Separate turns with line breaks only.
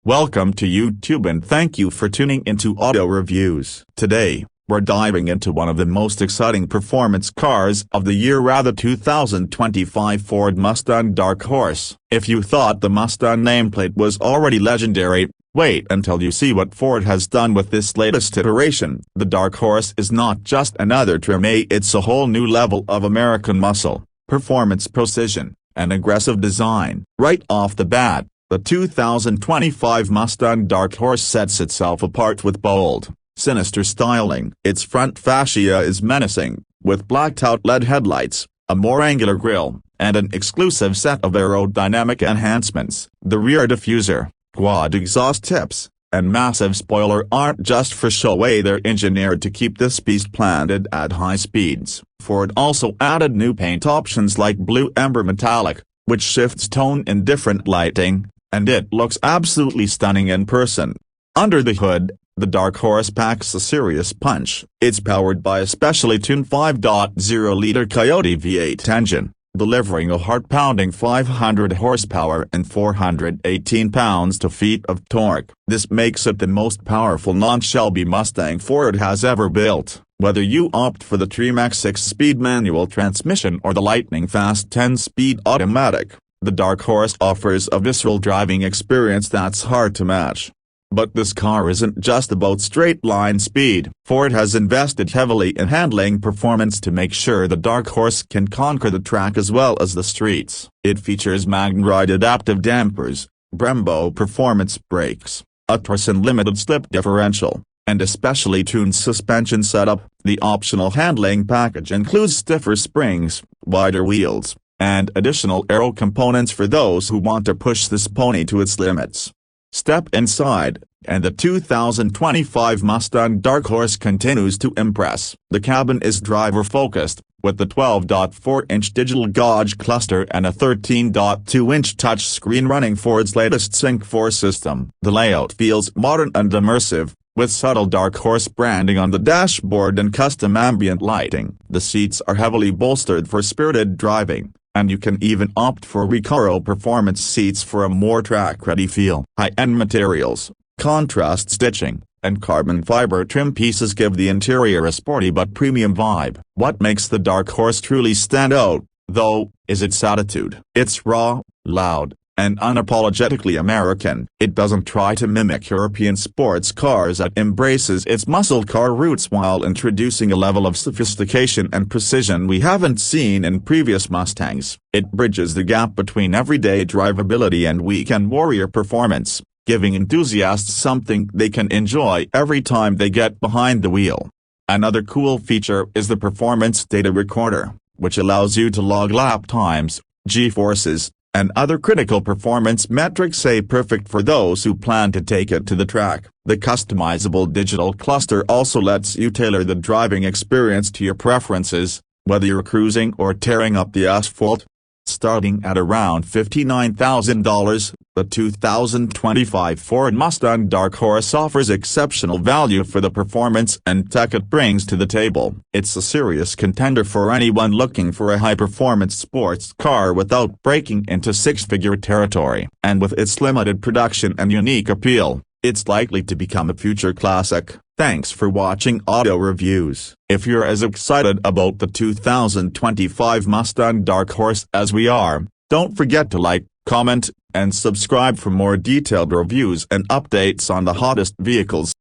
Welcome to YouTube and thank you for tuning into Auto Reviews. Today, we're diving into one of the most exciting performance cars of the year, 2025 Ford Mustang Dark Horse. If you thought the Mustang nameplate was already legendary, wait until you see what Ford has done with this latest iteration. The Dark Horse is not just another trim, it's a whole new level of American muscle, performance, precision, and aggressive design. Right off the bat, the 2025 Mustang Dark Horse sets itself apart with bold, sinister styling. Its front fascia is menacing, with blacked-out LED headlights, a more angular grille, and an exclusive set of aerodynamic enhancements. The rear diffuser, quad exhaust tips, and massive spoiler aren't just for show, they're engineered to keep this beast planted at high speeds. Ford also added new paint options like blue ember metallic, which shifts tone in different lighting, and it looks absolutely stunning in person. Under the hood, the Dark Horse packs a serious punch. It's powered by a specially tuned 5.0-liter Coyote V8 engine, delivering a heart-pounding 500 horsepower and 418 pounds-feet of torque. This makes it the most powerful non-Shelby Mustang Ford has ever built. Whether you opt for the Tremax 6-speed manual transmission or the lightning-fast 10-speed automatic, the Dark Horse offers a visceral driving experience that's hard to match. But this car isn't just about straight-line speed. Ford has invested heavily in handling performance to make sure the Dark Horse can conquer the track as well as the streets. It features Magnride adaptive dampers, Brembo performance brakes, a Torsen limited slip differential, and a specially tuned suspension setup. The optional handling package includes stiffer springs, wider wheels, and additional aero components for those who want to push this pony to its limits. Step inside, and the 2025 Mustang Dark Horse continues to impress. The cabin is driver-focused, with the 12.4-inch digital gauge cluster and a 13.2-inch touchscreen running Ford's latest Sync 4 system. The layout feels modern and immersive, with subtle Dark Horse branding on the dashboard and custom ambient lighting. The seats are heavily bolstered for spirited driving, and you can even opt for Recaro performance seats for a more track-ready feel. High-end materials, contrast stitching, and carbon fiber trim pieces give the interior a sporty but premium vibe. What makes the Dark Horse truly stand out, though, is its attitude. It's raw, loud, and unapologetically American. It doesn't try to mimic European sports cars, it embraces its muscle car roots while introducing a level of sophistication and precision we haven't seen in previous Mustangs. It bridges the gap between everyday drivability and weekend warrior performance, giving enthusiasts something they can enjoy every time they get behind the wheel. Another cool feature is the performance data recorder, which allows you to log lap times, G-forces, and other critical performance metrics, perfect for those who plan to take it to the track. The customizable digital cluster also lets you tailor the driving experience to your preferences, whether you're cruising or tearing up the asphalt. Starting at around $59,000, the 2025 Ford Mustang Dark Horse offers exceptional value for the performance and tech it brings to the table. It's a serious contender for anyone looking for a high-performance sports car without breaking into six-figure territory. And with its limited production and unique appeal, it's likely to become a future classic. Thanks for watching Auto Reviews. If you're as excited about the 2025 Mustang Dark Horse as we are, don't forget to like, comment, and subscribe for more detailed reviews and updates on the hottest vehicles.